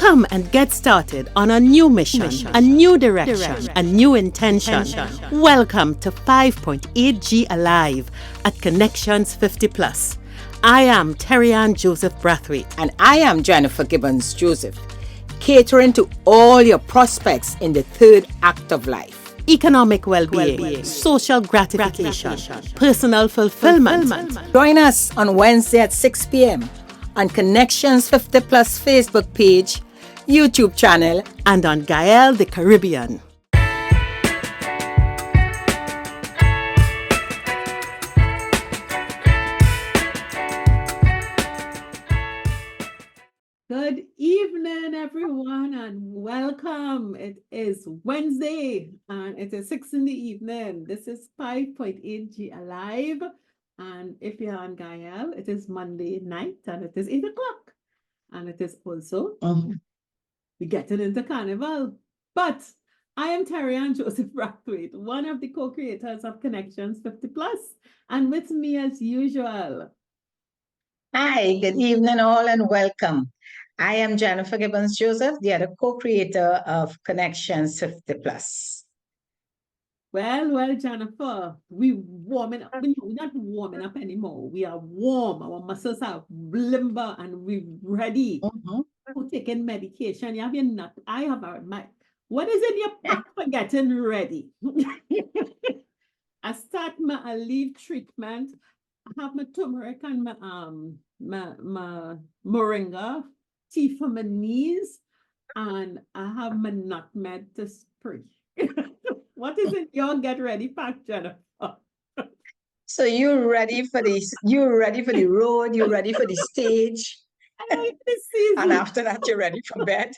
Come and get started on a new mission, a new direction, a new intention. Welcome to 5.8G Alive at Connections 50 Plus. I am Terry-Ann Joseph Brathwaite. And I am Jennifer Gibbons Joseph, catering to all your prospects in the third act of life. Economic well-being, social gratification, personal fulfillment. Join us on Wednesday at 6 p.m. on Connections 50 Plus Facebook page, YouTube channel, and on Gael the Caribbean. Good evening, everyone, and welcome. It is Wednesday, and it is 6 in the evening. This is 5.8G Alive, and if you're on Gael, it is Monday night, and it is 8 o'clock. And it is also, we're getting into Carnival. But I am Terry-Ann Joseph Brathwaite, one of the co-creators of Connections 50 Plus, and with me as usual. Hi, good evening all and welcome. I am Jennifer Gibbons Joseph, the other co-creator of Connections 50 Plus. Well, Jennifer, we're warming up. We're not warming up anymore. We are warm. Our muscles are limber and we're ready for taking medication. You have your nut. I have my. What is in your pack for getting ready? I start my leave treatment. I have my turmeric and my moringa tea for my knees, and I have my nutmeg to spray. What is in your get ready pack, Jennifer? So you're ready for this? You're ready for the road? You're ready for the stage? And after that, you're ready for bed.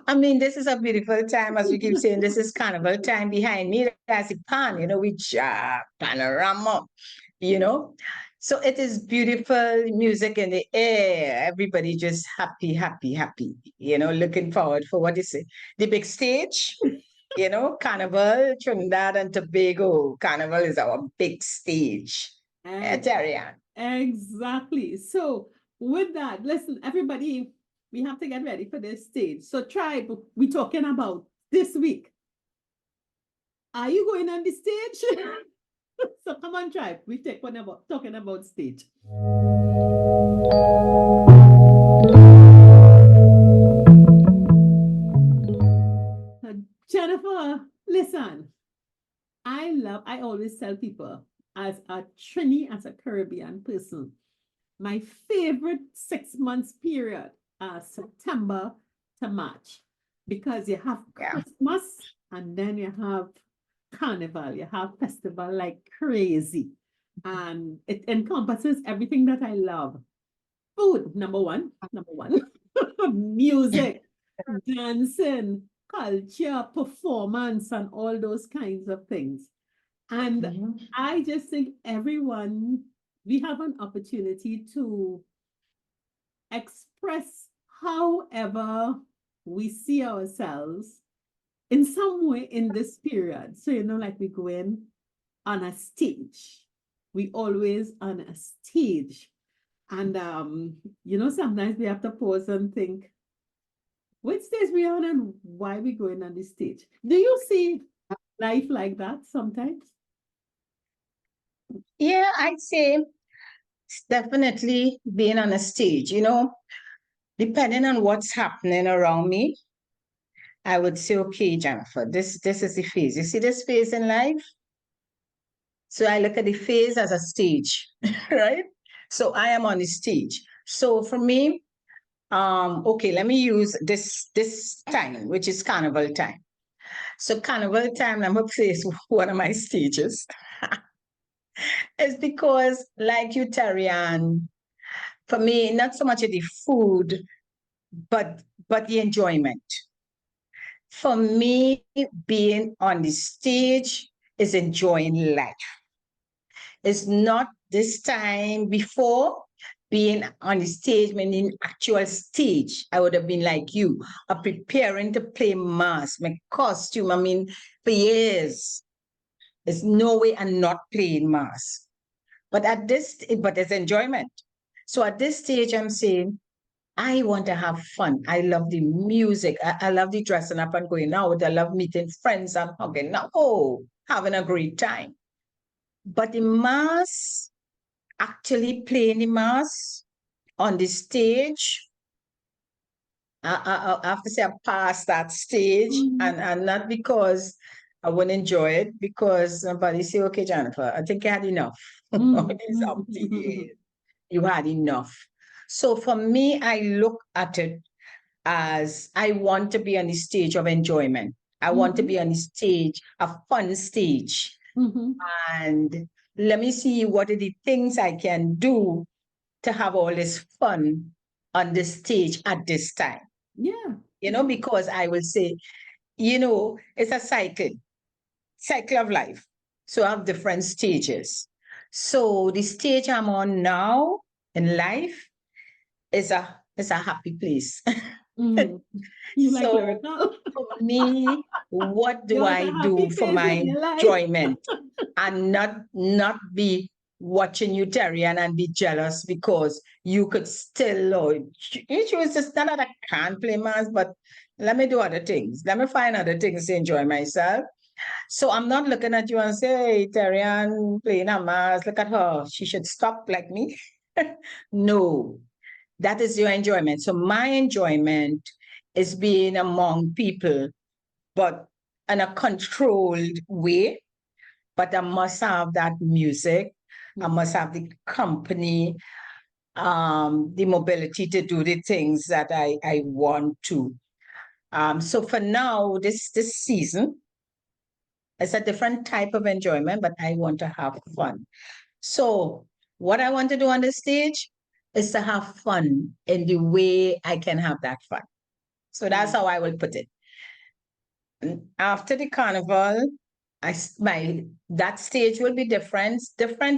I mean, this is a beautiful time, as we keep saying. This is Carnival time. Behind me, there's a pan, with panorama, So it is beautiful music in the air. Everybody just happy, looking forward for what is it? The big stage, Carnival, Trinidad and Tobago. Carnival is our big stage. Terry-Ann. Exactly. So with that, listen, everybody, we have to get ready for this stage. So Tribe, we're talking about this week. Are you going on the stage? So come on, Tribe. We take one about talking about stage. Jennifer, listen. I always tell people, as a Trini, as a Caribbean person, my favorite 6 months period are September to March, because you have Christmas and then you have Carnival, you have festival like crazy, and it encompasses everything that I love. Food, number one, music, dancing, culture, performance, and all those kinds of things. And I just think we have an opportunity to express however we see ourselves in some way in this period. So, like we go in on a stage. We always on a stage. And, sometimes we have to pause and think, which stage we on and why we going on the stage? Do you see life like that sometimes? Yeah, I'd say it's definitely being on a stage, depending on what's happening around me. I would say, okay, Jennifer, this is the phase. You see this phase in life? So I look at the phase as a stage, right? So I am on the stage. So for me, okay, let me use this time, which is Carnival time. So Carnival time, I'm going to place one of my stages. It's because, like you, Terry-Ann, for me, not so much of the food, but the enjoyment. For me, being on the stage is enjoying life. It's not this time before being on the stage, meaning actual stage. I would have been like you, preparing to play mass, my costume, for years. There's no way I'm not playing mass. But it's enjoyment. So at this stage, I'm saying, I want to have fun. I love the music. I love the dressing up and going out. I love meeting friends and hugging. Now, having a great time. But the mass, actually playing the mass on the stage, I have to say I passed that stage, and not because I wouldn't enjoy it, because somebody say, okay, Jennifer, I think you had enough. It's up to you. You had enough. So for me, I look at it as I want to be on the stage of enjoyment. I want to be on the stage, a fun stage. And let me see what are the things I can do to have all this fun on the stage at this time. Yeah. Because I will say, it's a cycle of life. So I have different stages. So the stage I'm on now in life is a happy place. You like So lyrical? for me, what do You're at I a do happy for place my in your life. enjoyment and not be watching you, Terrian, and be jealous because you could still, you choose to stand out. I can't play mass, but let me do other things. Let me find other things to enjoy myself. So I'm not looking at you and say, hey, Terrian playing a mass, look at her. She should stop like me. No, that is your enjoyment. So my enjoyment is being among people, but in a controlled way. But I must have that music. I must have the company, the mobility to do the things that I want to. So for now, this season, it's a different type of enjoyment, but I want to have fun. So what I want to do on the stage is to have fun in the way I can have that fun. So that's how I will put it. And after the carnival, that stage will be different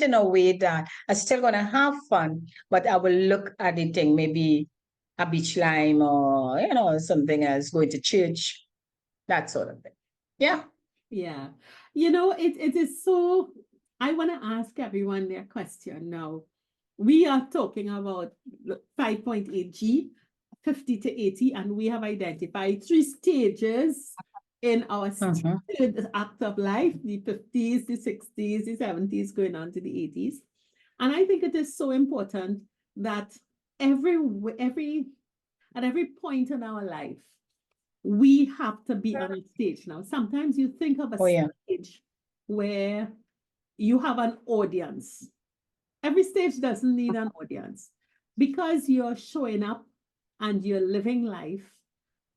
in a way that I'm still gonna have fun, but I will look at the thing, maybe a beach lime or something else, going to church, that sort of thing. Yeah. Yeah. It is so, I want to ask everyone their question now. We are talking about 5.8G, 50 to 80, and we have identified 3 stages in our third act of life, the 50s, the 60s, the 70s, going on to the 80s. And I think it is so important that at every point in our life, we have to be on a stage. Now, sometimes you think of a stage where you have an audience. Every stage doesn't need an audience. Because you're showing up and you're living life,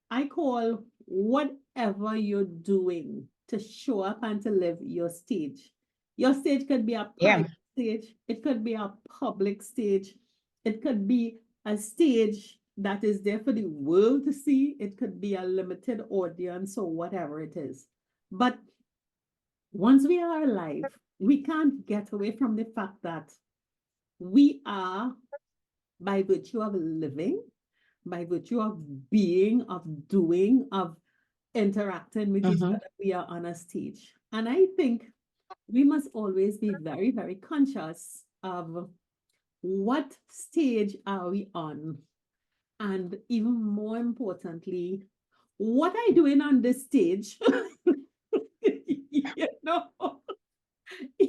I call whatever you're doing to show up and to live your stage. Your stage could be a private stage, it could be a public stage, it could be a stage that is there for the world to see, it could be a limited audience or whatever it is. But once we are alive, we can't get away from the fact that we are, by virtue of living, by virtue of being, of doing, of interacting with each other, we are on a stage. And I think we must always be very, very conscious of what stage are we on? And even more importantly, what are you doing on this stage?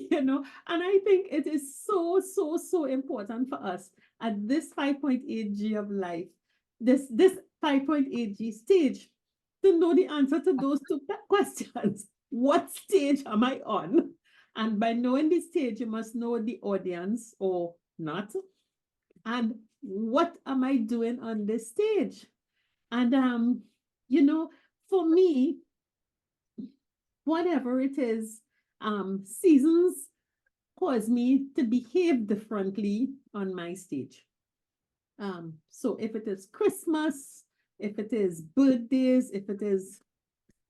you know, and I think it is so, so, so important for us at this 5.8G of life, this 5.8G stage, to know the answer to those 2 questions. What stage am I on? And by knowing the stage, you must know the audience or not. And what am I doing on this stage? And for me, whatever it is, seasons cause me to behave differently on my stage. So if it is Christmas, if it is birthdays, if it is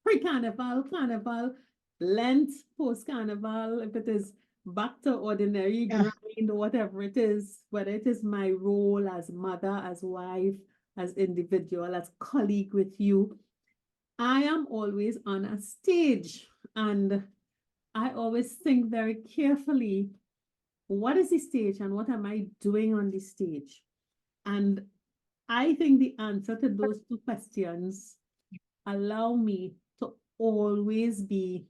pre-carnival, carnival, Lent, post-carnival, if it is back to ordinary grind, whatever it is, whether it is my role as mother, as wife, as individual, as colleague with you, I am always on a stage, and I always think very carefully what is the stage and what am I doing on the stage? And I think the answer to those two questions allow me to always be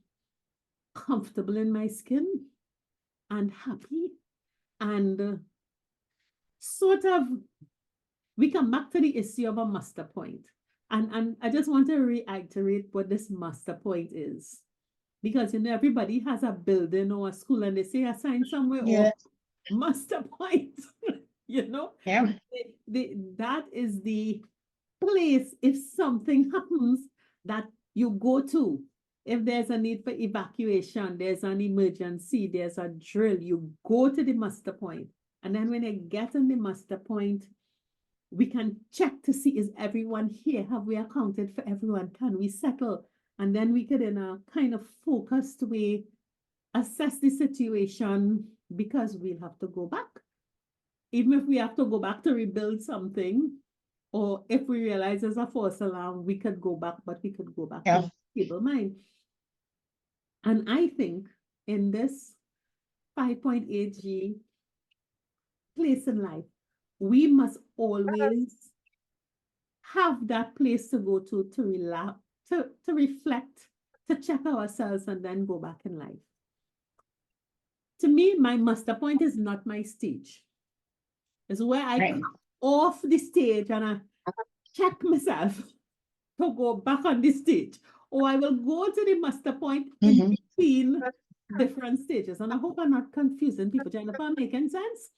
comfortable in my skin and happy and sort of we come back to the issue of a master point. And I just want to reiterate what this master point is. Because everybody has a building or a school and they say assign somewhere or master point. Yeah. That is the place if something happens that you go to. If there's a need for evacuation, there's an emergency, there's a drill, you go to the muster point. And then when you get in the muster point, we can check to see, is everyone here? Have we accounted for everyone? Can we settle? And then we could, in a kind of focused way, assess the situation because we'll have to go back. Even if we have to go back to rebuild something, or if we realize there's a false alarm, we could go back, but we could go back with a stable mind. And I think in this 5.8G place in life, we must always have that place to go to relax, to reflect, to check ourselves, and then go back in life. To me, my muster point is not my stage. It's where I come off the stage and I check myself to go back on the stage. Or I will go to the muster point in between different stages. And I hope I'm not confusing people. Jennifer, making sense?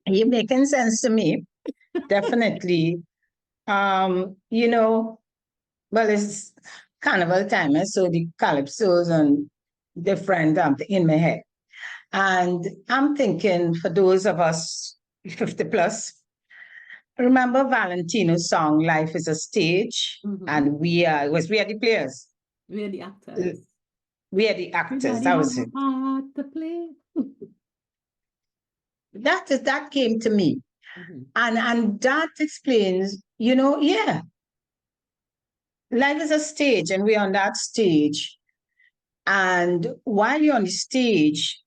You're making sense to me. Definitely. Well, it's carnival time, so the calypsos and different in my head. And I'm thinking for those of us 50 plus, remember Valentino's song, Life is a Stage? And we are the players. We are the actors. We are the actors. That was it. Part to play. That came to me. And that explains, life is a stage and we're on that stage. And while you're on the stage,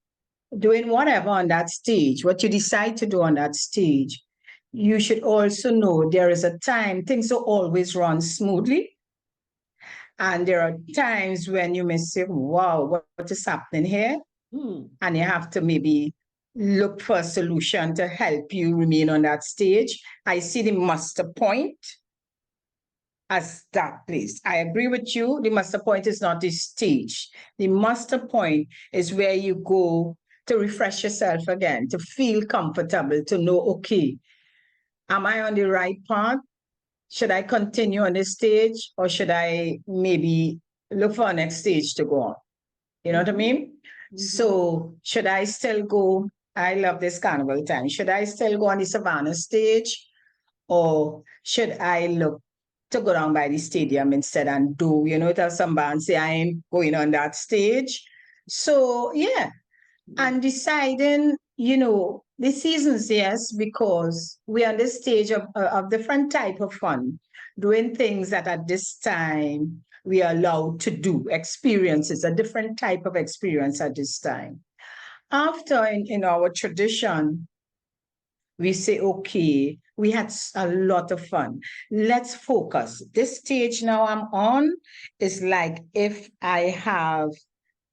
doing whatever on that stage, what you decide to do on that stage, you should also know there is a time, things don't always run smoothly. And there are times when you may say, wow, what is happening here? And you have to maybe look for a solution to help you remain on that stage. I see the muster point as that place. I agree with you. The muster point is not the stage. The muster point is where you go to refresh yourself again, to feel comfortable, to know, okay, am I on the right path? Should I continue on this stage or should I maybe look for a next stage to go on? You know what I mean? So should I still go? I love this carnival time. Should I still go on the Savannah stage or should I look to go down by the stadium instead and do, tell some bands say I'm going on that stage. So yeah, and deciding, the seasons, yes, because we're on this stage of different type of fun, doing things that at this time we are allowed to do, experiences, a different type of experience at this time. After in our tradition, we say, okay, we had a lot of fun. Let's focus. This stage now I'm on is like if I have,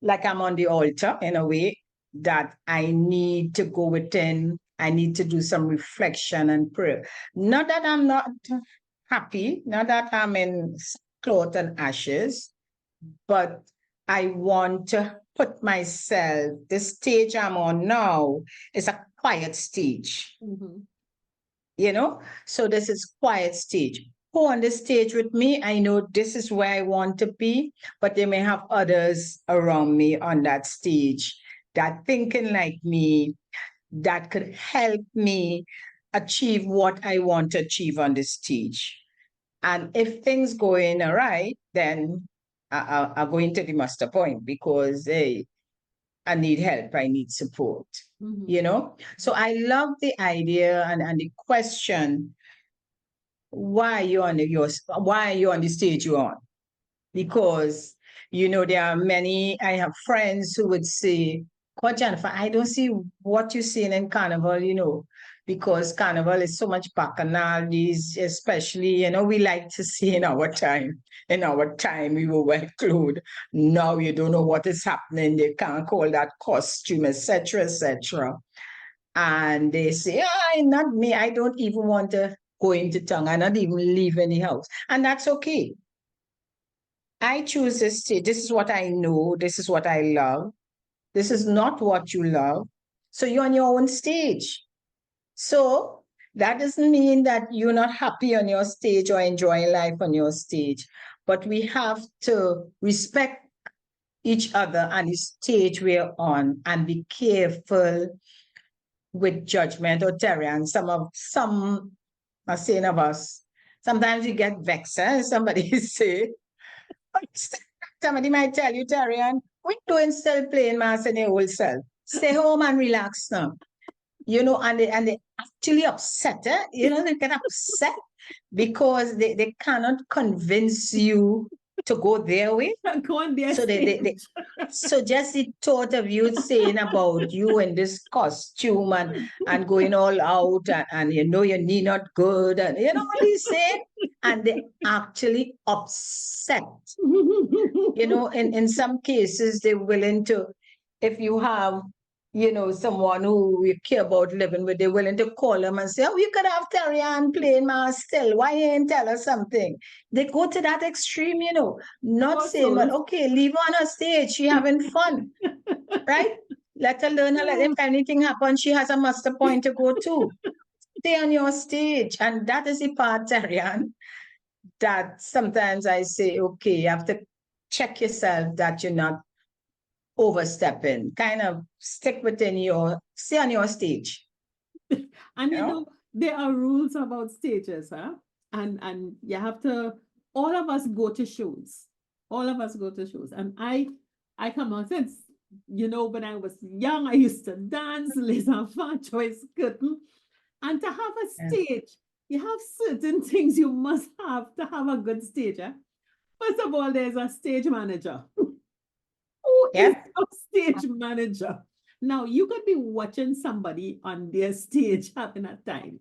like I'm on the altar in a way that I need to go within, I need to do some reflection and prayer. Not that I'm not happy, not that I'm in cloth and ashes, but I want to put myself, the stage I'm on now is a quiet stage. So this is quiet stage. Who on the stage with me? I know this is where I want to be, but they may have others around me on that stage that thinking like me, that could help me achieve what I want to achieve on the stage. And if things going all right, then I go into the master point because, hey, I need help, I need support, So I love the idea and the question, why are you on the stage you're on? Because, there are many, I have friends who would say, God, Jennifer, I don't see what you're seeing in Carnival, you know, because Carnival is so much bacchanal, these, especially, you know, we like to see in our time. In our time, we were well clothed. Now you don't know what is happening. They can't call that costume, etc., etc. And they say, ah, not me. I don't even want to go into town. I not even leave any house. And that's okay. I choose this stage. This is what I know. This is what I love. This is not what you love. So you're on your own stage. So that doesn't mean that you're not happy on your stage or enjoying life on your stage. But we have to respect each other and the stage we're on and be careful with judgment or terror. And some are saying of us, sometimes you get vexed. Somebody say, somebody might tell you, Tarian, we doing still playing mass in your old self. Stay home and relax now. You know, and they actually upset. You know, they get upset because they cannot convince you to go their way. Go on their So stage. so just the thought of you saying about you in this costume and going all out and you know your knee not good and you know what he's saying? And they actually upset. You know, in some cases they're willing to, if you have, you know, someone who you care about living with, they're willing to call them and say, oh, you could have Terry-Ann playing mass still. Why you ain't tell us something? They go to that extreme, you know, not saying, well, okay, leave her on her stage. She having fun, right? Let her learn. If anything happens, she has a master point to go to. Stay on your stage. And that is the part, Terry-Ann, that sometimes I say, okay, you have to check yourself that you're not overstepping. Kind of stick within stay on your stage. And you know, there are rules about stages, huh? And you have to, all of us go to shows. All of us go to shows. And I come on since, you know, when I was young, I used to dance, les enfants choice curtain. And to have a stage, you have certain things you must have to have a good stage. Eh? First of all, there's a stage manager. Who is a stage manager? Now, you could be watching somebody on their stage having a time.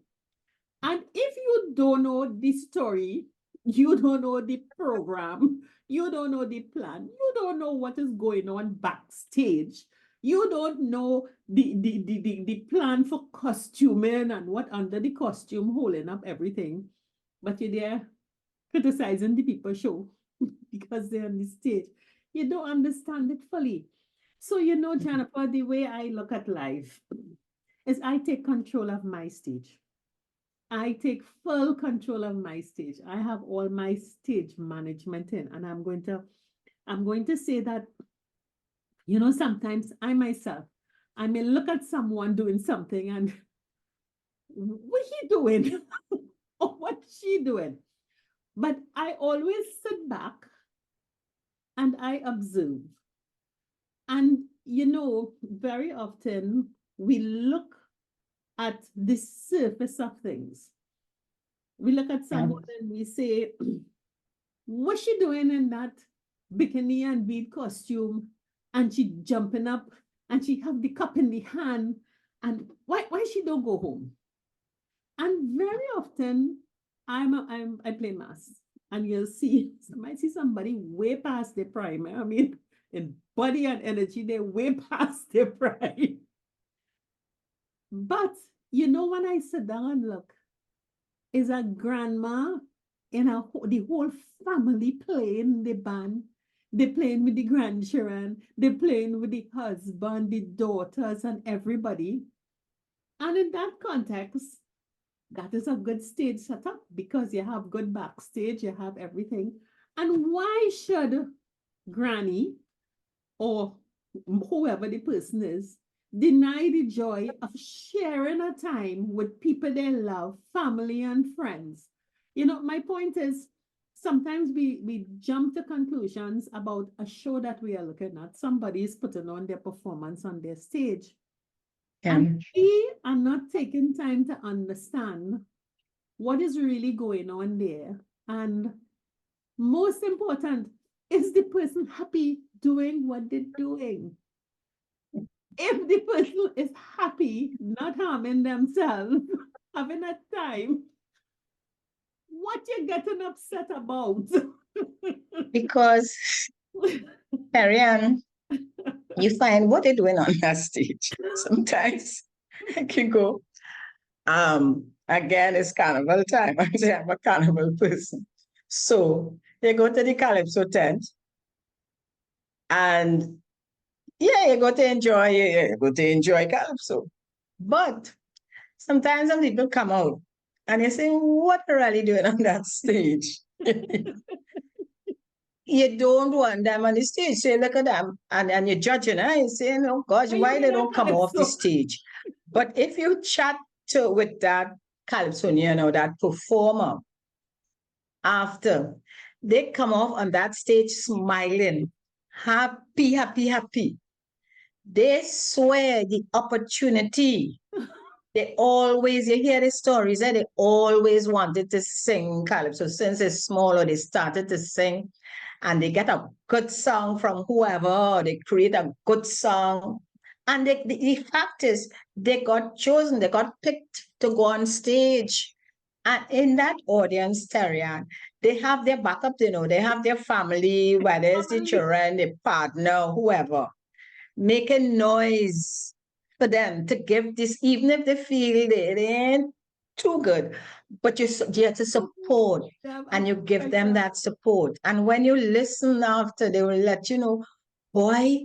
And if you don't know the story, you don't know the program, you don't know the plan, you don't know what is going on backstage, you don't know the plan for costuming and what under the costume holding up everything, but you're there criticizing the people show because they're on the stage. You don't understand it fully. So, you know, Jennifer, the way I look at life is I take control of my stage. I take full control of my stage. I have all my stage management in, and I'm going to say that, you know, sometimes I myself, I may look at someone doing something and what he doing? Or what she doing? But I always sit back and I observe. And, you know, very often we look at the surface of things. We look at someone and we say, what's she doing in that bikini and bead costume? And she jumping up and she have the cup in the hand. And why she don't go home? And very often I play mass. And you'll see, might see somebody way past their prime. I mean, in body and energy, they're way past their prime. But you know, when I sit down and look, is a grandma and the whole family playing the band. They're playing with the grandchildren, they're playing with the husband, the daughters, and everybody. And in that context, that is a good stage setup because you have good backstage, you have everything. And why should Granny or whoever the person is deny the joy of sharing a time with people they love, family and friends? You know, my point is sometimes we jump to conclusions about a show that we are looking at. Somebody is putting on their performance on their stage. And we are not taking time to understand what is really going on there. And most important, is the person happy doing what they're doing? if the person is happy, not harming themselves, having a time, what you getting upset about? Because, Ariane, you find what they're doing on that stage. Sometimes I can go, again, it's carnival time. I'm a carnival person. So you go to the Calypso tent and yeah, you go to enjoy, you go to enjoy Calypso. But sometimes some people come out and you say, what are you really doing on that stage? You don't want them on the stage. Say, look at them. And you're judging, eh? You're saying, oh gosh, Are you why they in a don't come off the calypso? stage? But if you chat with that calypsonian or that performer after, they come off on that stage smiling, happy, happy, happy. They swear the opportunity. They always, you hear the stories, they always wanted to sing calypso. Since they're small, or they started to sing, and they get a good song from whoever, or they create a good song. And the fact is, they got chosen, they got picked to go on stage. And in that audience, Terian, they have their backup, they have their family, whether it's the children, the partner, whoever, making noise for them to give this, even if they feel it ain't too good, but you have to support and you give them that support. And when you listen after, they will let you know, boy,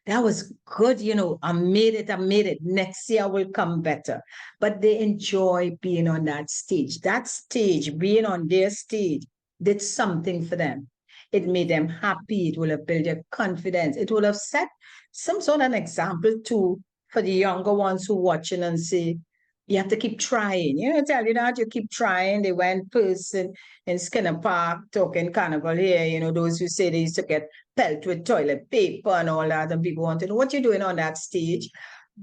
that was good, I made it, Next year will come better. But they enjoy being on that stage. That stage, being on their stage, did something for them. It made them happy. It will have built their confidence. It will have set some sort of an example too for the younger ones who watching and say, you have to keep trying. Tell you that you keep trying. They went person in Skinner Park talking carnival here, those who say they used to get pelt with toilet paper and all that, and people want to know what you're doing on that stage.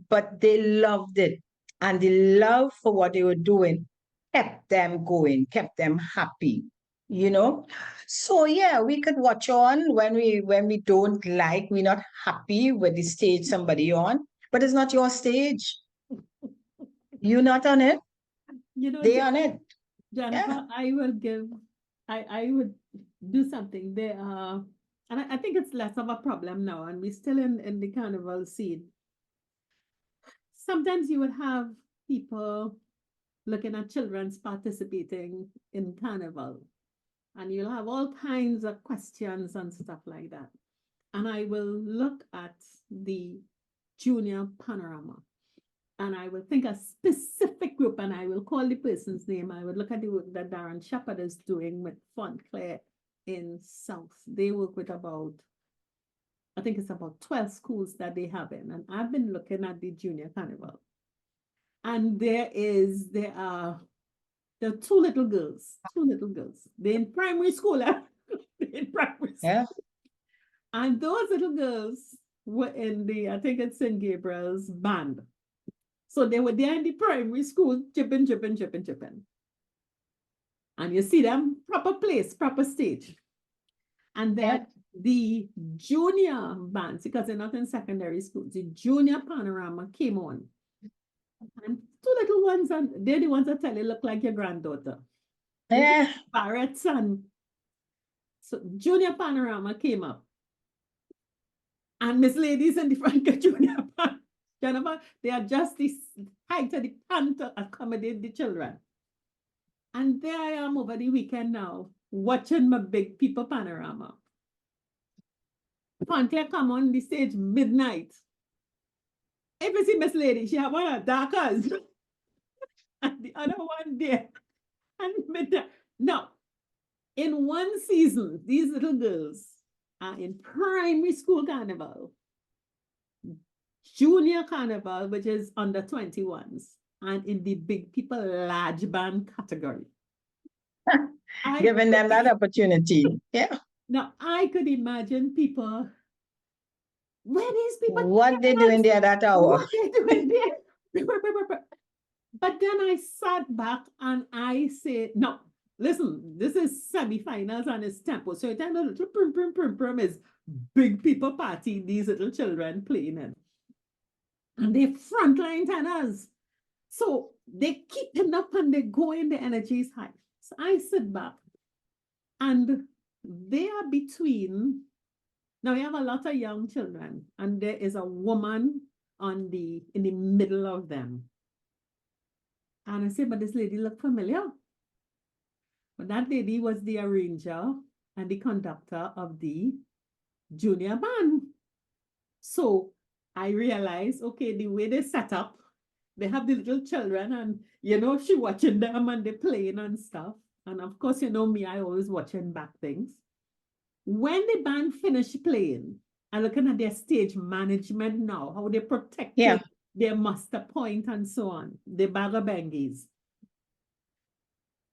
But they loved it. And the love for what they were doing kept them going, kept them happy, So yeah, we could watch on when we don't like, we're not happy with the stage somebody on, but it's not your stage. You're not on it. They on it. Jennifer, Yeah. I would do something. There are, and I think it's less of a problem now, and we're still in the carnival scene. Sometimes you would have people looking at children's participating in carnival, and you'll have all kinds of questions and stuff like that. And I will look at the junior panorama, and I will think a specific group, and I will call the person's name. I would look at the work that Darren Shepherd is doing with Fontclair in South. They work with I think it's about 12 schools that they have in. And I've been looking at the junior carnival. And there are two little girls. They're in primary school. They're in primary school. Yeah. And those little girls were in I think it's St. Gabriel's band. So they were there in the primary school, chipping. And you see them, proper place, proper stage. And then the junior bands, because they're not in secondary school, the junior panorama came on. And two little ones, and they're the ones that tell you look like your granddaughter. Yeah. Barrett's and so junior panorama came up. And Miss Ladies in the front get junior panorama. They are just the height of the pan to accommodate the children. And there I am over the weekend now, watching my big people panorama. Fontclair come on the stage midnight. If you see Miss Lady, she have one of dark eyes. And the other one there. And midnight. Now, in one season, these little girls are in primary school carnival, junior carnival, which is under 21s, and in the big people large band category. Giving them that opportunity. Yeah. Now, I could imagine people, where these people, what they doing there that hour? What they doing there? But then I sat back and I said, no, listen, this is semi-finals and it's tempo. So it's a little prim is big people party, these little children playing it. and they're frontline tenors. So they keeping up and they going, the energy is high. So I sit back and they are between, now we have a lot of young children, and there is a woman in the middle of them. And I say, but this lady look familiar. But that lady was the arranger and the conductor of the junior band. So I realized, okay, the way they set up, they have the little children, and she watching them and they playing and stuff. And of course, me, I always watching back things. When the band finished playing, and looking at their stage management now, how they protected their master point and so on, the bagabengies.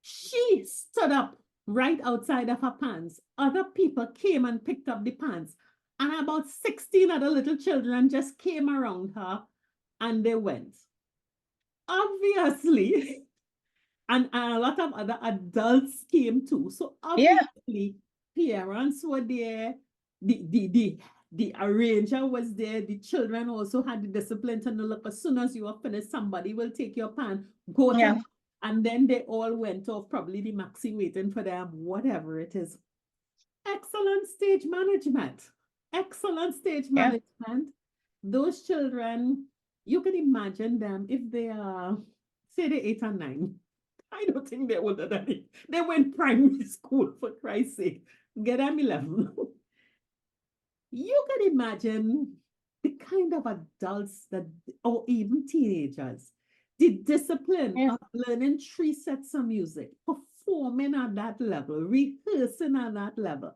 She stood up right outside of her pants. Other people came and picked up the pants. And about 16 other little children just came around her and they went. Obviously, and a lot of other adults came too. So obviously, parents were there, the arranger was there, the children also had the discipline to know, look, as soon as you are finished, somebody will take your pan, go to, and then they all went off, probably the maxi waiting for them, whatever it is. Excellent stage management. Excellent stage management. Those children, you can imagine them if they are, say they're 8 and 9. I don't think they're older than it. They went primary school, for Christ's sake. Get them 11. You can imagine the kind of adults that, or even teenagers, the discipline of learning 3 sets of music, performing at that level, rehearsing at that level.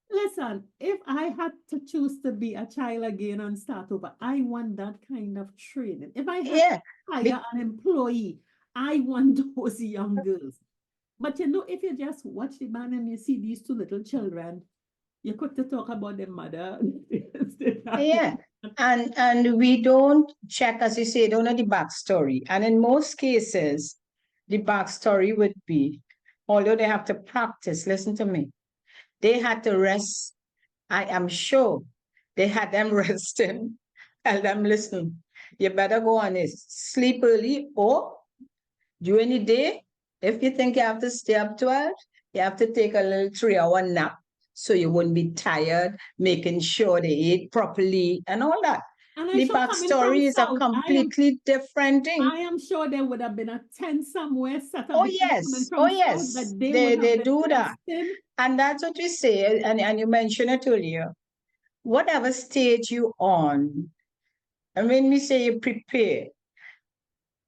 Listen, if I had to choose to be a child again and start over, I want that kind of training. If I had to hire an employee, I want those young girls. But if you just watch the band and you see these 2 little children, you're quick to talk about their mother. And we don't check, as you say, don't know the backstory. And in most cases, the backstory would be, although they have to practice, listen to me, they had to rest. I am sure they had them resting, tell them, listen, you better go on this, sleep early, or during the day, if you think you have to stay up 12, you have to take a little 3-hour nap so you wouldn't be tired, making sure they ate properly and all that. The backstory is a completely different thing. I am sure there would have been a tent somewhere set up. Oh, yes. Oh, yes. They do that. And that's what we say, and you mentioned it earlier. Whatever stage you're on, and when we say you prepare,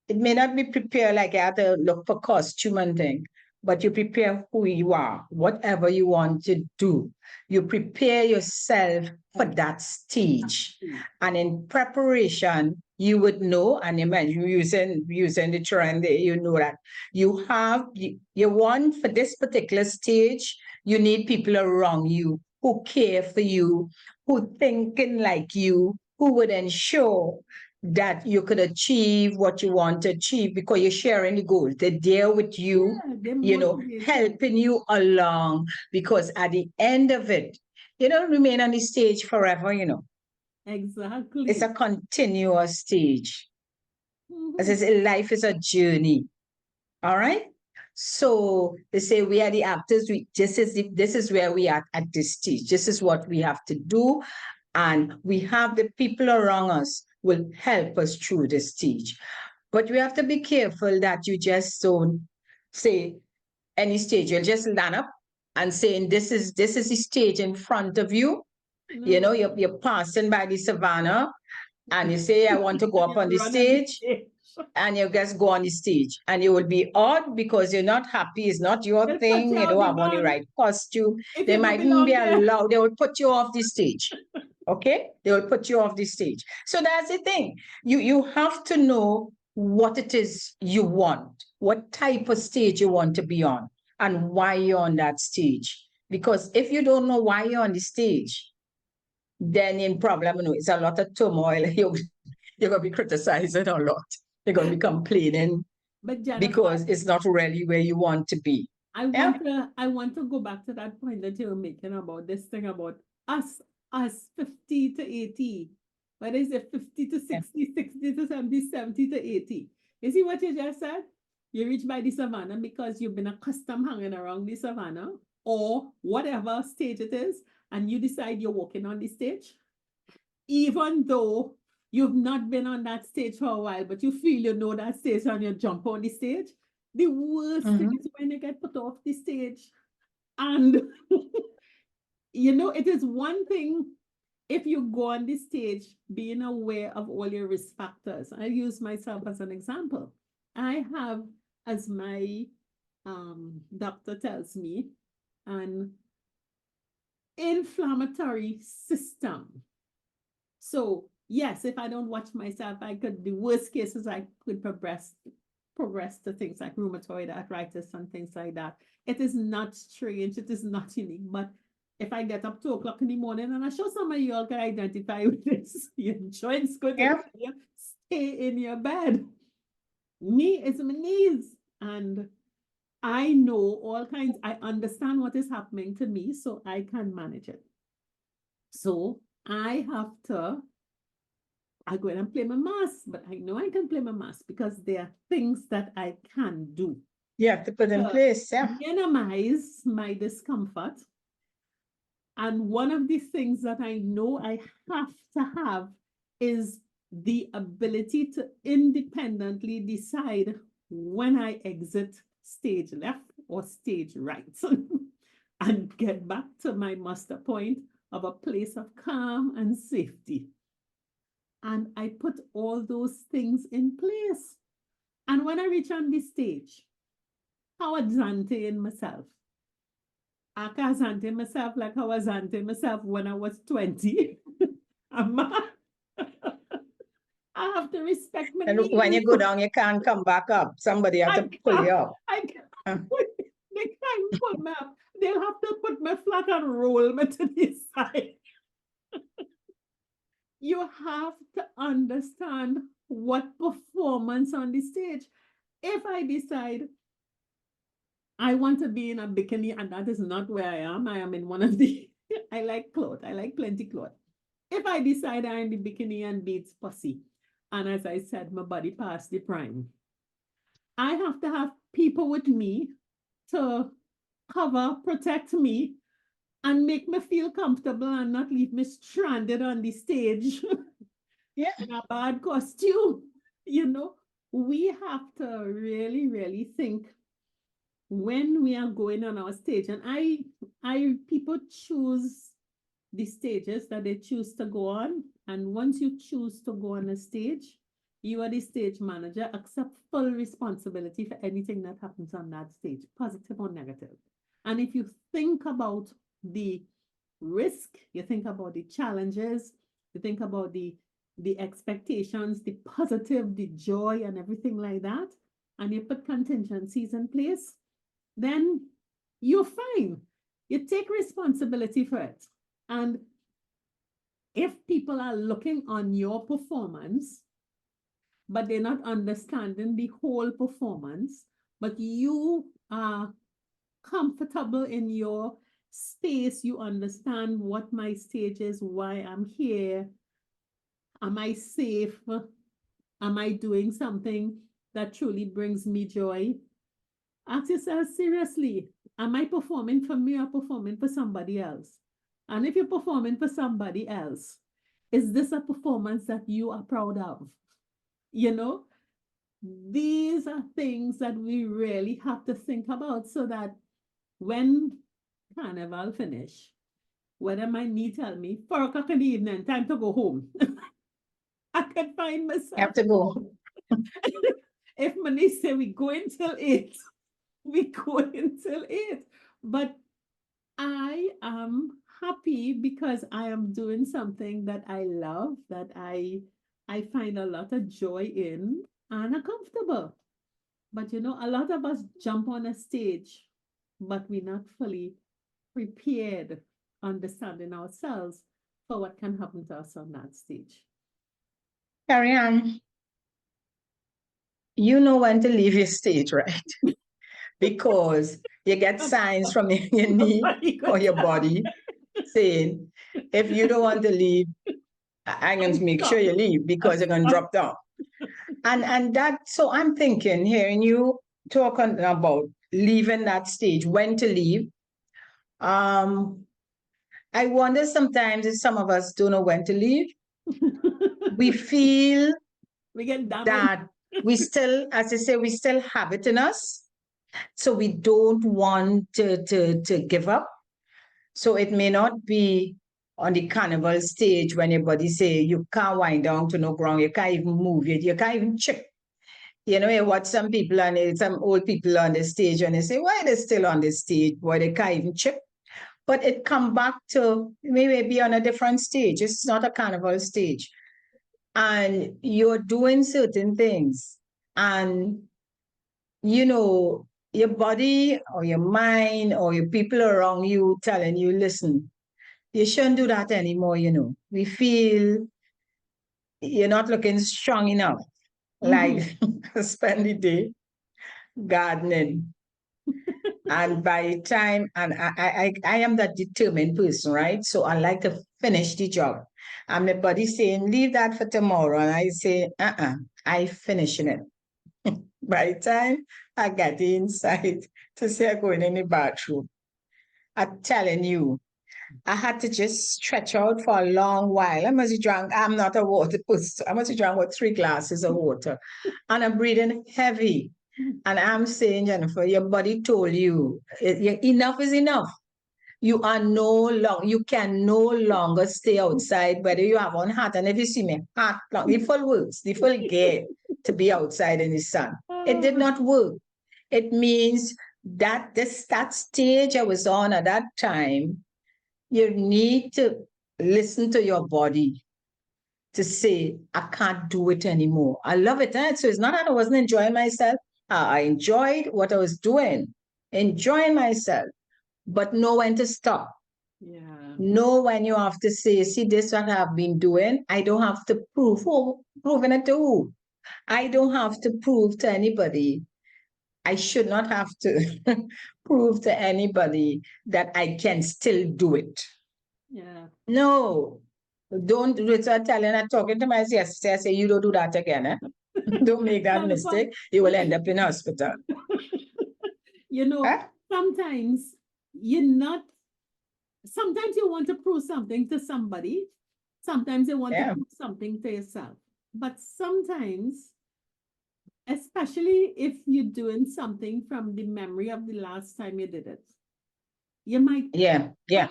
it may not be prepared like you have to look for costume and thing, but you prepare who you are, whatever you want to do. You prepare yourself for that stage. And in preparation, you would know, and imagine using the trend, you know that you want for this particular stage, you need people around you who care for you, who thinking like you, who would ensure that you could achieve what you want to achieve because you're sharing the goals. They're there with you, helping you along, because at the end of it, you don't remain on the stage forever, Exactly. It's a continuous stage. As I say, life is a journey. All right? So they say we are the actors. This is where we are at this stage. This is what we have to do. And we have the people around us will help us through this stage. But we have to be careful that you just don't say any stage. You'll just stand up and saying, this is the stage in front of you. You're passing by the savannah and you say, I want to go up on the stage. And you just go on the stage and you will be odd because you're not happy. It's not your thing. You don't have on the right costume. They mightn't be allowed. They will put you off the stage. Okay? They will put you off the stage. So that's the thing. You have to know what it is you want, what type of stage you want to be on, and why you're on that stage. Because if you don't know why you're on the stage, then in problem, it's a lot of turmoil. You're going to be criticizing a lot. You're going to be complaining because it's not really where you want to be. I want to go back to that point that you were making about this thing about us 50 to 80. Whether it's a 50 to 60, 60 to 70, 70 to 80. You see what you just said? You reach by the savannah because you've been accustomed hanging around the savannah or whatever stage it is, and you decide you're walking on the stage. Even though you've not been on that stage for a while, but you feel you know that stage and you jump on the stage. The worst thing is when you get put off the stage. And, it is one thing if you go on the stage being aware of all your risk factors. I use myself as an example. I have, as my doctor tells me, an inflammatory system. So yes, if I don't watch myself, the worst cases, I could progress to things like rheumatoid arthritis and things like that. It is not strange, it is not unique, but if I get up 2 o'clock in the morning, and I'm sure some of you all can identify with this, your joints go to stay in your bed. Me, it's my knees. And I know all kinds, I understand what is happening to me, so I can manage it. So I go in and play my mask, but I know I can play my mask because there are things that I can do. You have to put in place, minimize my discomfort. And one of the things that I know I have to have is the ability to independently decide when I exit stage left or stage right and get back to my master point of a place of calm and safety. And I put all those things in place. And when I reach on the stage, I was zanting myself. I can't zante myself like I was zante myself when I was 20. I have to respect my And knees. when you go down, you can't come back up. Somebody has to pull you up. They can't pull me up. They'll have to put me flat and roll me to the side. You have to understand what performance on the stage. If I decide I want to be in a bikini, and that is not where I am in one of the, I like clothes, I like plenty clothes. If I decide I'm in the bikini and beats pussy, and as I said, my body past the prime, I have to have people with me to cover, protect me, and make me feel comfortable and not leave me stranded on the stage in a bad costume. We have to really, really think when we are going on our stage. And people choose the stages that they choose to go on. And once you choose to go on a stage, you are the stage manager, accept full responsibility for anything that happens on that stage, positive or negative. And if you think about the risk, you think about the challenges, you think about the expectations, the positive, the joy, and everything like that, and you put contingencies in place, then you're fine. You take responsibility for it. And if people are looking on your performance, but they're not understanding the whole performance, but you are comfortable in your space, you understand what my stage is, why I'm here, am I safe, am I doing something that truly brings me joy? Ask yourself seriously, am I performing for me or performing for somebody else? And if you're performing for somebody else, is this a performance that you are proud of? These are things that we really have to think about so that when Carnival finish, whether my knee tell me 4 o'clock in the evening, time to go home, I can find myself. You have to go. If my knee say we go until 8, we go until 8. But I am happy because I am doing something that I love, that I find a lot of joy in and are comfortable. But a lot of us jump on a stage, but we're not fully prepared, understanding ourselves for what can happen to us on that stage. Carry on. You know when to leave your stage, right? Because you get signs from your knee or your body saying, if you don't want to leave, I'm going to make sure you leave because you're going to drop down. And that, so I'm thinking, hearing you talking about leaving that stage, when to leave. I wonder sometimes if some of us don't know when to leave. We feel We get damaged. that we still, as I say, we still have it in us. So we don't want to give up. So it may not be on the carnival stage when your body say you can't wind down to no ground, you can't even move it, you can't even chip. You know, you watch some people and some old people on the stage and they say, why are they still on the stage? Why they can't even chip? But it come back to maybe on a different stage. It's not a carnival stage. And you're doing certain things. And, you know, your body or your mind or your people around you telling you, listen, you shouldn't do that anymore, you know. We feel you're not looking strong enough. Like spend the day gardening. And by the time, and I am that determined person, right? So I like to finish the job. And my body saying, leave that for tomorrow. And I say, I finishing it. By the time I get inside to say I'm going in the bathroom, I'm telling you, I had to just stretch out for a long while. I must have drank, I'm not a water person. I must have drank about 3 glasses of water. And I'm breathing heavy. And I'm saying, Jennifer, your body told you, enough is enough. You can no longer stay outside, whether you have on hat. And if you see me, hat, the full works, the full gear to be outside in the sun. It did not work. It means that that stage I was on at that time, you need to listen to your body to say, I can't do it anymore. I love it. So it's not that I wasn't enjoying myself. I enjoyed what I was doing, enjoying myself, but know when to stop. Yeah. Know when you have to say, see, this what I've been doing. I don't have to proving it to who? I don't have to prove to anybody. I should not have to prove to anybody that I can still do it. Yeah. No, don't do it. I'm talking to myself yesterday. I say, you don't do that again. Eh? Don't make that mistake. You will end up in hospital. You know, sometimes sometimes you want to prove something to somebody. Sometimes you want to prove something to yourself. But sometimes, especially if you're doing something from the memory of the last time you did it, you might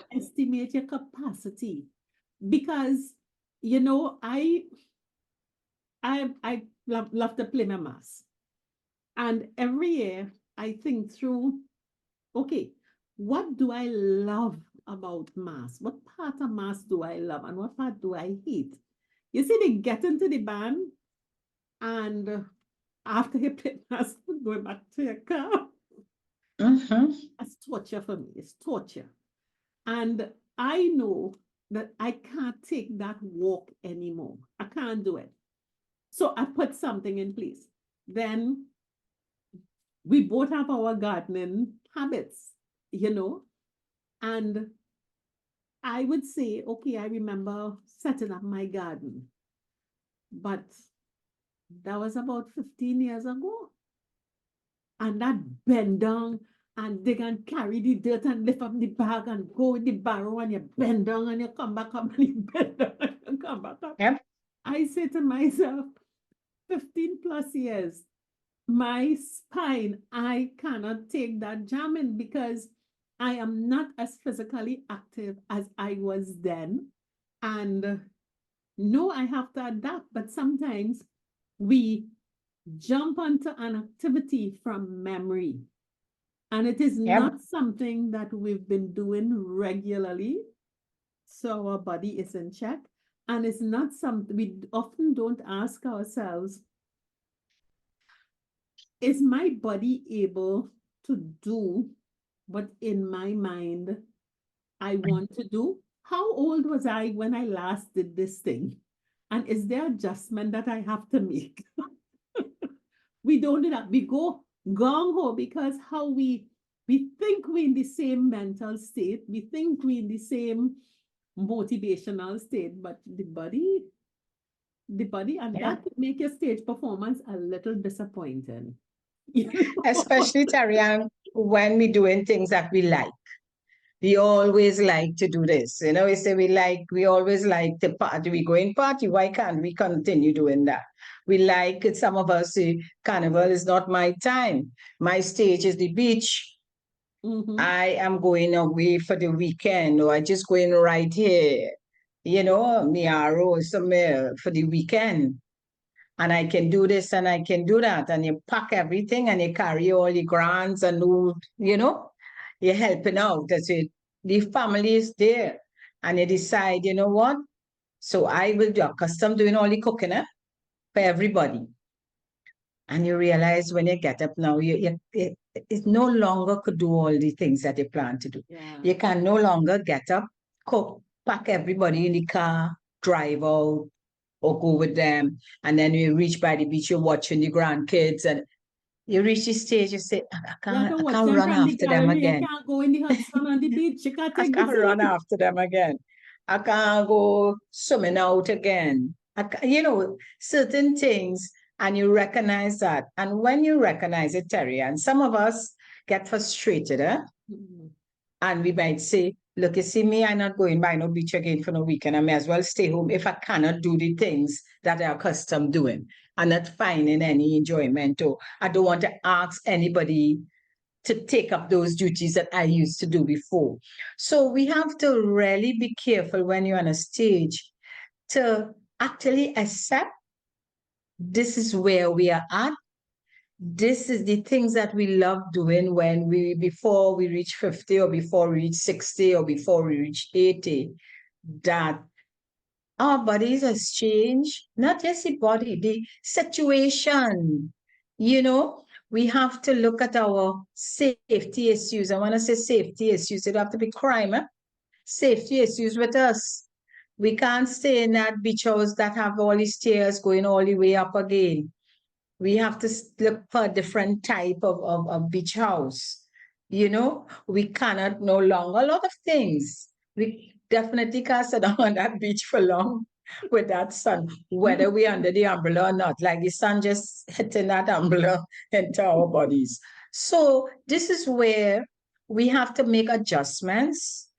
estimate your capacity. Because, you know, I love to play my mass. And every year I think through, okay, what do I love about mass? What part of mass do I love and what part do I hate? You see, they get into the band and after you play mass, going back to your car. That's torture for me. It's torture. And I know that I can't take that walk anymore. I can't do it. So I put something in place. Then we both have our gardening habits, you know, and I would say, okay, I remember setting up my garden, but that was about 15 years ago. And that bend down and dig and carry the dirt and lift up the bag and go with the barrow and you bend down and you come back up and you bend down and you come back up. Yep. I say to myself, 15 plus years, my spine, I cannot take that jamming because I am not as physically active as I was then. And no, I have to adapt, but sometimes we jump onto an activity from memory. And it is not something that we've been doing regularly. So our body is in check. And it's not something we often don't ask ourselves, is my body able to do what in my mind I want to do? How old was I when I last did this thing? And is there adjustment that I have to make? We don't do that. We go gong ho because how we think we're in the same mental state. We think we're in the same motivational state, but the body, and Yeah. that could make your stage performance a little disappointing. Especially Tarian, when we're doing things that we like. We always like to do this. You know, we say we always like to party. We going party. Why can't we continue doing that? We like it. Some of us say, Carnival is not my time. My stage is the beach. I am going away for the weekend, or I just going right here, Miaro somewhere for the weekend. And I can do this and I can do that. And you pack everything and you carry all the grants and all, you're helping out. That's it. The family is there. And you decide, you know what? So I will do custom doing all the cooking for everybody. And you realize when you get up now, it no longer could do all the things that you plan to do. Yeah. You can no longer get up, cook, pack everybody in the car, drive out, or go with them. And then you reach by the beach, you're watching the grandkids, and you reach the stage, you say, You have to I watch can't them run from the after them gallery. You again. can't go in the hot sun on the beach. You can't I take can't this run in. after them again. I can't go swimming out again. Certain things, and you recognize that. And when you recognize it, Terry, and some of us get frustrated, and we might say, look, you see me, I'm not going by no beach again for no weekend. I may as well stay home if I cannot do the things that I'm accustomed doing. I'm not finding any enjoyment, or I don't want to ask anybody to take up those duties that I used to do before. So we have to really be careful when you're on a stage to actually accept this is where we are at. This is the things that we love doing before we reach 50 or before we reach 60 or before we reach 80, that our bodies has changed, not just the body, the situation. We have to look at our safety issues. I want to say safety issues. It have to be crime, safety issues with us. We can't stay in that beach house that have all these stairs going all the way up again. We have to look for a different type of beach house. We cannot no longer, a lot of things. We definitely can't sit down on that beach for long with that sun, whether we're under the umbrella or not. Like the sun just hitting that umbrella into our bodies. So this is where we have to make adjustments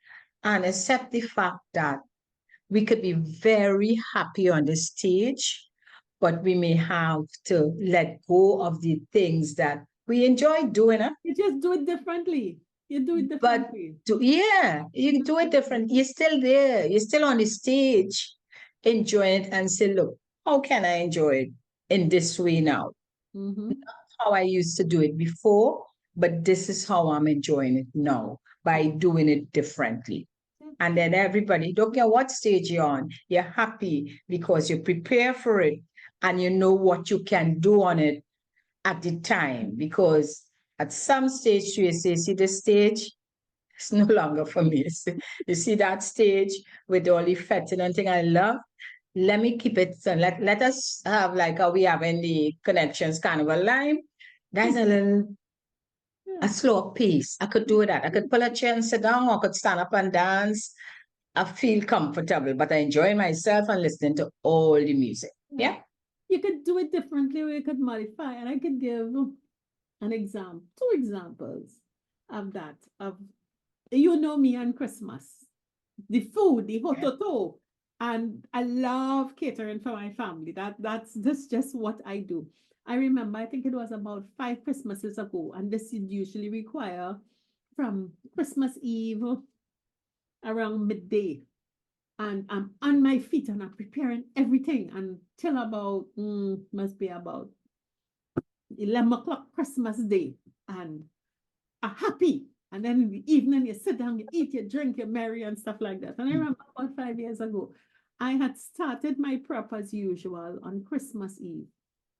and accept the fact that we could be very happy on the stage, but we may have to let go of the things that we enjoy doing. You just do it differently. You do it But differently. you do it different. You're still there. You're still on the stage, enjoying it, and say, look, how can I enjoy it in this way now? Not how I used to do it before, but this is how I'm enjoying it now by doing it differently. And then everybody, don't care what stage you're on, you're happy because you prepare for it and you know what you can do on it at the time. Because at some stage, you say, see this stage, it's no longer for me. You see that stage with all the fetting and thing I love? Let me keep it. So let us have like how we have in the Connections Carnival line. That's a slower pace. I could do that. I could pull a chair and sit down, or I could stand up and dance. I feel comfortable, but I enjoy myself and listening to all the music. Yeah. You could do it differently, or you could modify. And I could give an example, two examples of that. Me and Christmas, the food, the hototo, and I love catering for my family. That's just what I do. I remember, I think it was about 5 Christmases ago, and this would usually require from Christmas Eve around midday. And I'm on my feet and I'm preparing everything until about, must be about 11 o'clock Christmas Day. And I'm happy. And then in the evening, you sit down, you eat, you drink, you're merry and stuff like that. And I remember about 5 years ago, I had started my prep as usual on Christmas Eve.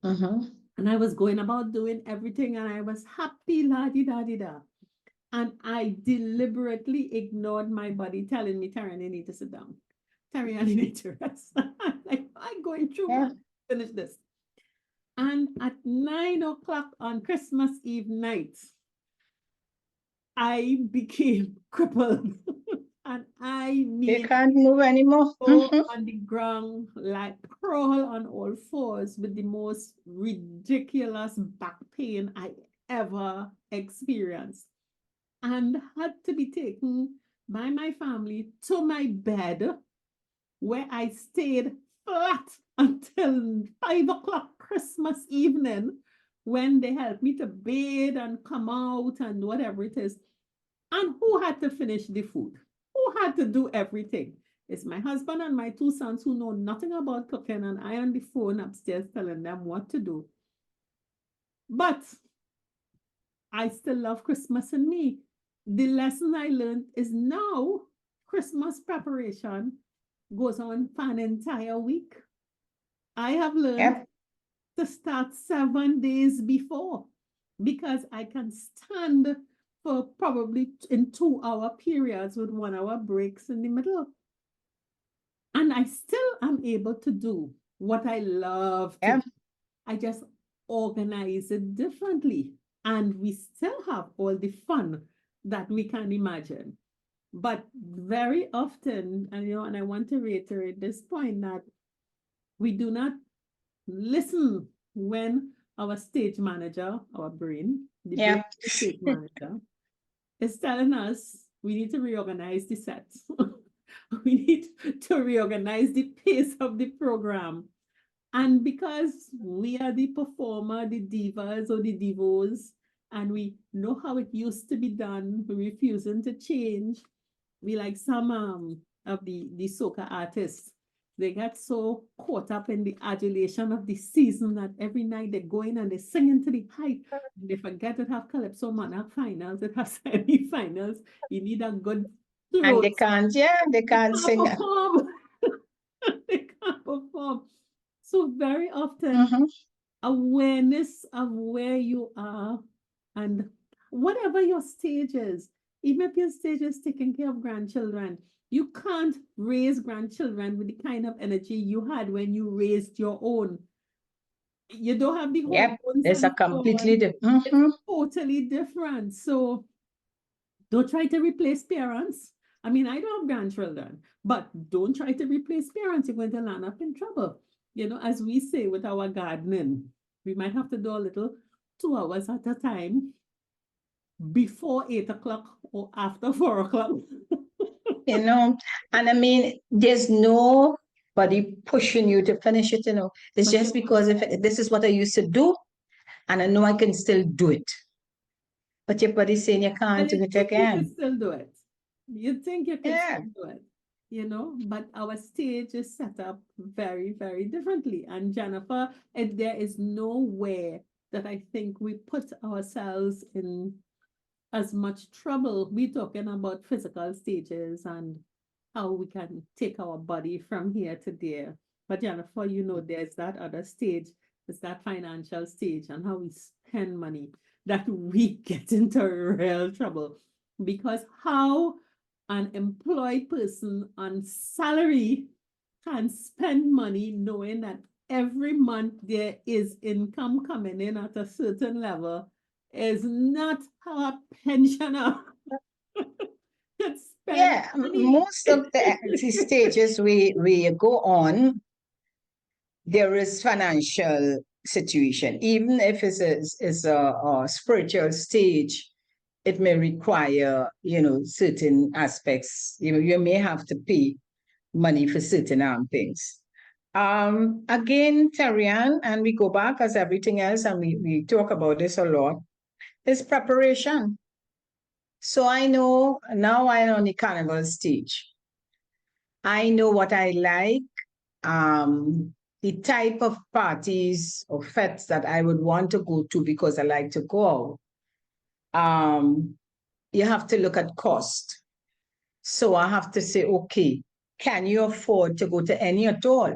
And I was going about doing everything and I was happy, la-di-da-di-da. And I deliberately ignored my body telling me, Taryn, you need to sit down. Taryn, you need to rest. I'm going through, finish this. And at 9 o'clock on Christmas Eve night, I became crippled. And I They mean, can't move anymore. go on the ground, like crawl on all fours with the most ridiculous back pain I ever experienced, and had to be taken by my family to my bed, where I stayed flat until 5 o'clock Christmas evening, when they helped me to bathe and come out and whatever it is. And who had to finish the food? Who had to do everything? It's my husband and my 2 sons who know nothing about cooking, and I on the phone upstairs telling them what to do. But I still love Christmas in me. The lesson I learned is now Christmas preparation goes on for an entire week. I have learned Yep. to start 7 days before, because I can stand for probably in 2 hour periods with 1 hour breaks in the middle. And I still am able to do what I love to Yep. do. I just organize it differently. And we still have all the fun that we can imagine. But very often, and I want to reiterate this point, that we do not listen when our stage manager, our brain, the brain Yep. of the stage manager, is telling us we need to reorganize the sets. We need to reorganize the pace of the program. And because we are the performer, the divas or the divos, and we know how it used to be done, we're refusing to change. We like some of the soca artists. They get so caught up in the adulation of the season that every night they go in and they sing into the height. And they forget to have Calypso Monarch finals, it has semi-finals. You need a good And throat. they can't, yeah, they They can't can't sing. perform. They can't perform. So very often, Mhm. awareness of where you are, and whatever your stage is, even if your stage is taking care of grandchildren, you can't raise grandchildren with the kind of energy you had when you raised your own. You don't have the Yep. hormones It's a and so completely on. different. It's totally different. So don't try to replace parents. I mean, I don't have grandchildren, but don't try to replace parents. You're going to land up in trouble. As we say with our gardening, we might have to do a little 2 hours at a time before 8 o'clock or after 4 o'clock. And I mean, there's nobody pushing you to finish it. It's But just because if this is what I used to do, and I know I can still do it. But your body's saying you can't and do you it think you can again. still do it. You think you can Yeah. still do it, but our stage is set up very, very differently. And Jennifer, there is nowhere that I think we put ourselves in as much trouble. We're talking about physical stages and how we can take our body from here to there. But Jennifer, there's that other stage, it's that financial stage, and how we spend money, that we get into real trouble. Because how an employed person on salary can spend money knowing that every month there is income coming in at a certain level is not how a pensioner could spend Yeah. money. Most of the stages we go on, there is financial situation. Even if it's a spiritual stage, it may require, certain aspects. You may have to pay money for certain things. Again, Tarian, and we go back as everything else, and we talk about this a lot, is preparation. So I know now I'm on the carnival stage. I know what I like, the type of parties or fetes that I would want to go to because I like to go out. You have to look at cost. So I have to say, okay, can you afford to go to any at all?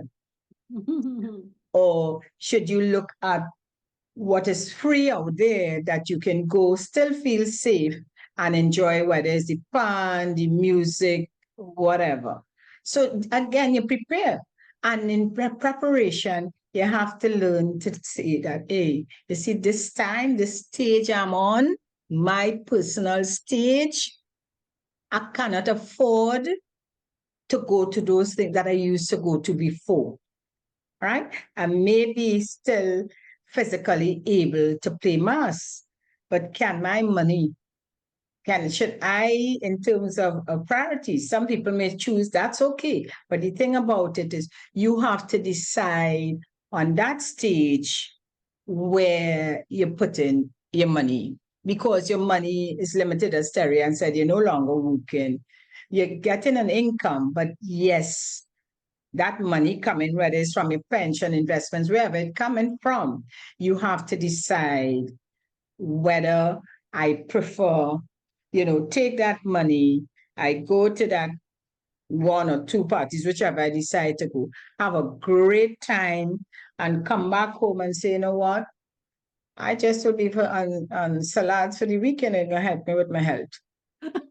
Or should you look at what is free out there that you can go, still feel safe and enjoy, whether it's the fun, the music, whatever. So again, you prepare. And in preparation, you have to learn to say that, hey, you see, this time, this stage I'm on, my personal stage, I cannot afford to go to those things that I used to go to before, right? I may be still physically able to play mass, but can my money, should I, in terms of priorities, some people may choose, that's okay. But the thing about it is you have to decide on that stage where you put in your money, because your money is limited, as Terry and said, you're no longer working. You're getting an income, but yes, that money coming, whether it's from your pension, investments, wherever it's coming from, you have to decide whether I prefer, take that money, I go to that one or two parties, whichever I decide to go, have a great time, and come back home and say, you know what? I just will be on salads for the weekend and gonna help me with my health.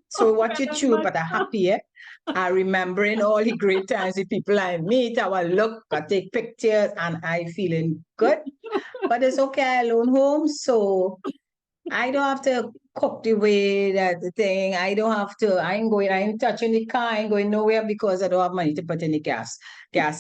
So what you choose, but I'm happier. I remembering all the great times with people I meet, I will look, I take pictures, and I feeling good. But it's okay, I alone home, so I don't have to cook the way that the thing. I don't have to, I ain't touching the car, I ain't going nowhere because I don't have money to put in the gas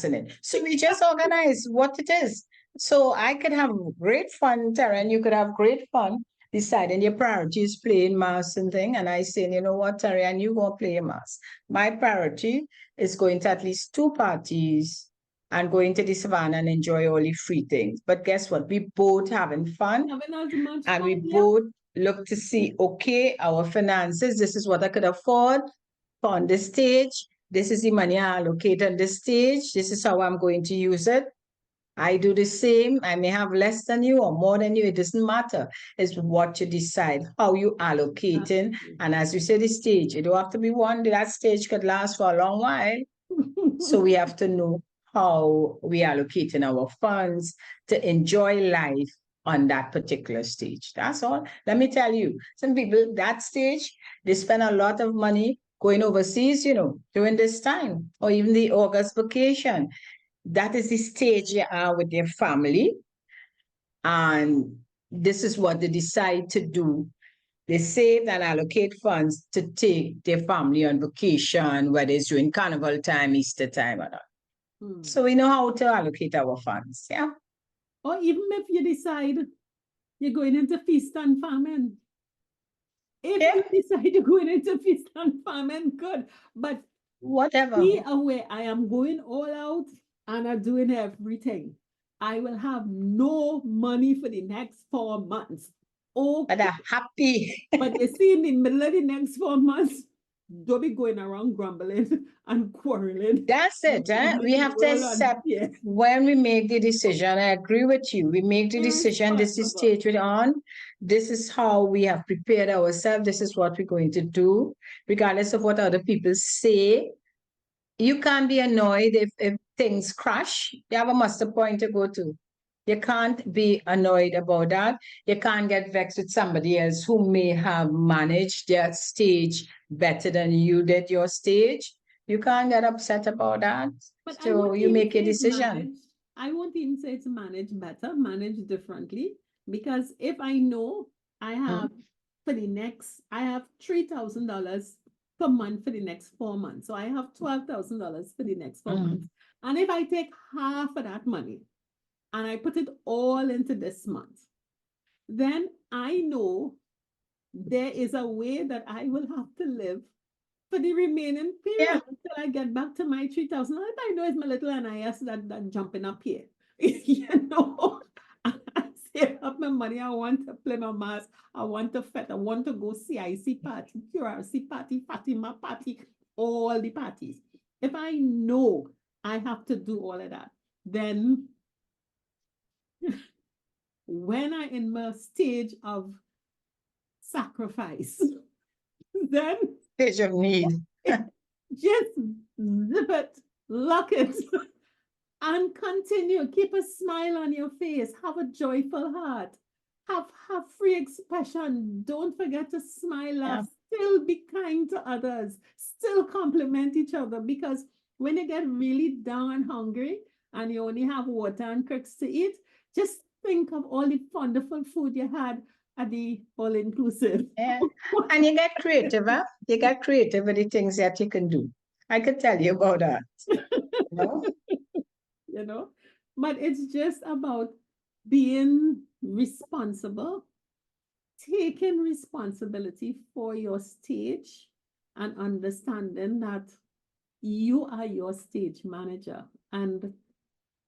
in it. So we just organize what it is. So I could have great fun, Tara, and you could have great fun deciding your priorities, playing mass and thing. And I say, you know what, Terry, and you go play mass. My priority is going to at least two parties and going to the savannah and enjoy all the free things. But guess what? We both having fun, Having as much and we fun, yeah. both look to see, okay, our finances, this is what I could afford on this stage. This is the money I allocate on this stage. This is how I'm going to use it. I do the same. I may have less than you or more than you. It doesn't matter. It's what you decide, how you allocating. And as you say, the stage, it don't have to be one. That stage could last for a long while. So we have to know how we are allocating our funds to enjoy life on that particular stage. That's all. Let me tell you, some people, that stage, they spend a lot of money going overseas, during this time, or even the August vacation. That is the stage you are with your family. And this is what they decide to do. They save and allocate funds to take their family on vacation, whether it's during Carnival time, Easter time, or not. So we know how to allocate our funds. Yeah. Or even if you decide you're going into feast and famine. If you decide you're going into feast and famine, good. But whatever. Be aware, I am going all out and I'm doing everything. I will have no money for the next 4 months. Okay. But I'm happy. But you see, in the middle of the next 4 months, don't be going around grumbling and quarreling. That's it. We have to accept when we make the decision. I agree with you. We make the decision. This is stage we're on. This is how we have prepared ourselves. This is what we're going to do, regardless of what other people say. You can't be annoyed if things crash. You have a master point to go to. You can't be annoyed about that. You can't get vexed with somebody else who may have managed their stage better than you did your stage. You can't get upset about that. But so you make a decision. I won't even say it's manage better, manage differently. Because if I know I have for the next, I have $3,000 per month for the next 4 months. So I have $12,000 for the next 4 months. And if I take half of that money and I put it all into this month, then I know there is a way that I will have to live for the remaining period until I get back to my 3,000. I know it's my little NIS that jumping up here. I save up my money. I want to play my mass. I want to fet. I want to go CIC party, QRC party, Fatima party, all the parties. If I know I have to do all of that, then when I'm in my stage of sacrifice, then stage of need. Just zip it, lock it, and continue. Keep a smile on your face. Have a joyful heart. Have free expression. Don't forget to smile, laugh. Still be kind to others. Still compliment each other, because when you get really down and hungry and you only have water and crisps to eat, just think of all the wonderful food you had at the all-inclusive. Yeah. And you get creative, huh? You get creative with the things that you can do. I could tell you about that. No? You know, but it's just about being responsible, taking responsibility for your stage, and understanding that you are your stage manager. And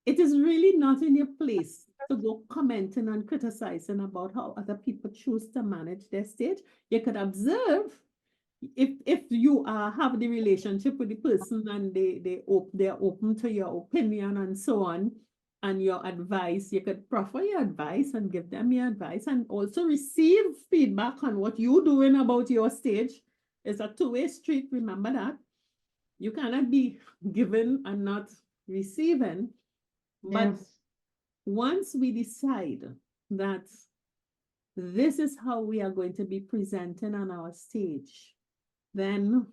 it is really not in your place to go commenting and criticizing about how other people choose to manage their stage. You could observe if you have the relationship with the person and they're open to your opinion and so on and your advice. You could proffer your advice and give them your advice and also receive feedback on what you're doing about your stage. It's a two-way street. Remember that. You cannot be giving and not receiving. But Yes. once we decide that this is how we are going to be presenting on our stage, then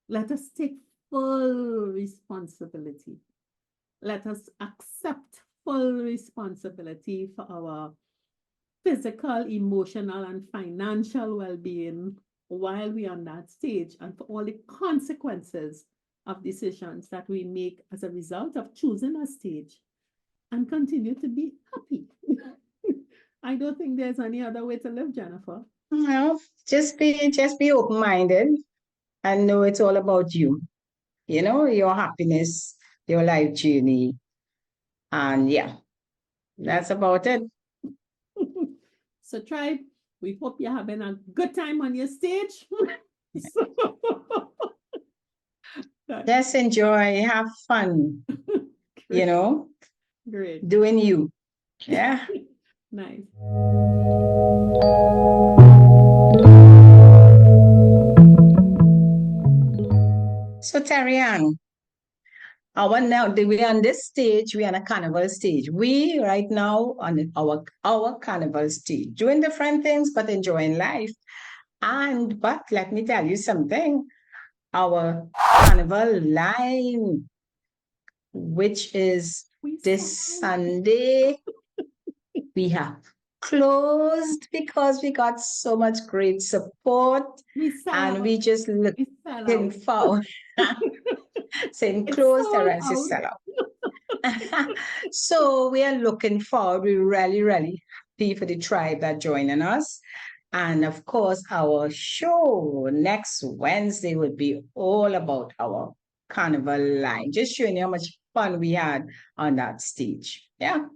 let us take full responsibility. Let us accept full responsibility for our physical, emotional, and financial well-being while we're on that stage and for all the consequences of decisions that we make as a result of choosing a stage and continue to be happy. I don't think there's any other way to live, Jennifer. No, just be open-minded and know it's all about you. You know, your happiness, your life journey. And yeah, that's about it. So, tribe, we hope you're having a good time on your stage. Just enjoy, have fun, you know, Great. doing you. Yeah. Nice. So, Tarian, we on this stage, we on a carnival stage. We right now on our carnival stage, doing different things, but enjoying life. But let me tell you something. Our carnival line, which is this Sunday, we have closed because we got so much great support and we just looking forward. Saying closed, the rest is sell out. So we are looking forward. We're really, really happy for the tribe that joining us. And of course, our show next Wednesday will be all about our carnival line, just showing you how much fun we had on that stage. Yeah.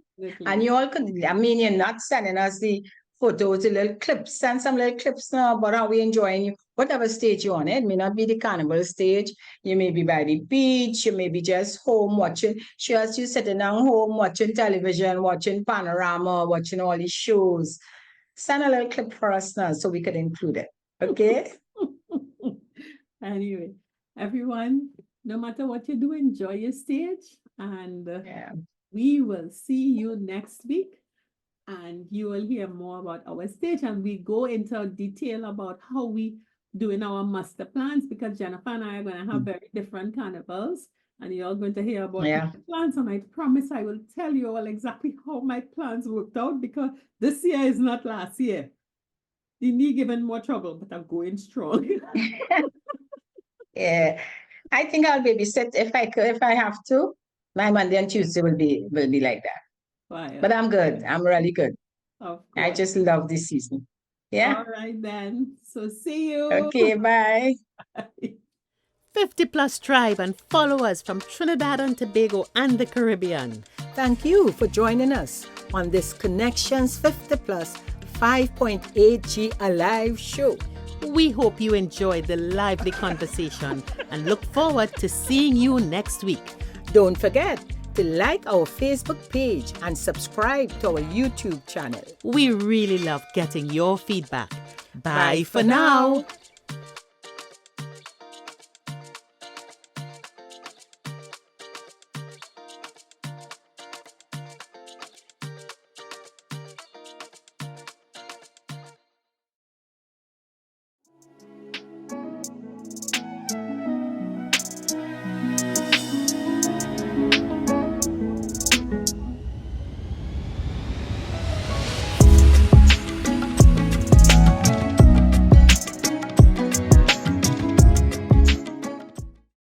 And you all could, I mean, you're not sending us the photos, the little clips, send some little clips now about how we enjoying you. Whatever stage you're on, it may not be the carnival stage. You may be by the beach, you may be just home watching. Just you sitting down home watching television, watching panorama, watching all these shows. Send a little clip for us now so we could include it. Okay? Anyway, everyone, no matter what you do, enjoy your stage. And we will see you next week. And you will hear more about our stage. And we go into detail about how we doing our master plans because Jennifer and I are going to have very different carnivals. And you're going to hear about my plans. And I promise I will tell you all exactly how my plans worked out because this year is not last year. The knee giving more trouble, but I'm going strong. Yeah. I think I'll babysit if I have to. My Monday and Tuesday will be like that. Fire. But I'm good. I'm really good. I just love this season. Yeah. All right then. So see you. Okay, bye. 50 Plus Tribe and follow us from Trinidad and Tobago and the Caribbean. Thank you for joining us on this Connections 50 Plus 5.8G Alive show. We hope you enjoyed the lively conversation and look forward to seeing you next week. Don't forget to like our Facebook page and subscribe to our YouTube channel. We really love getting your feedback. Bye for now.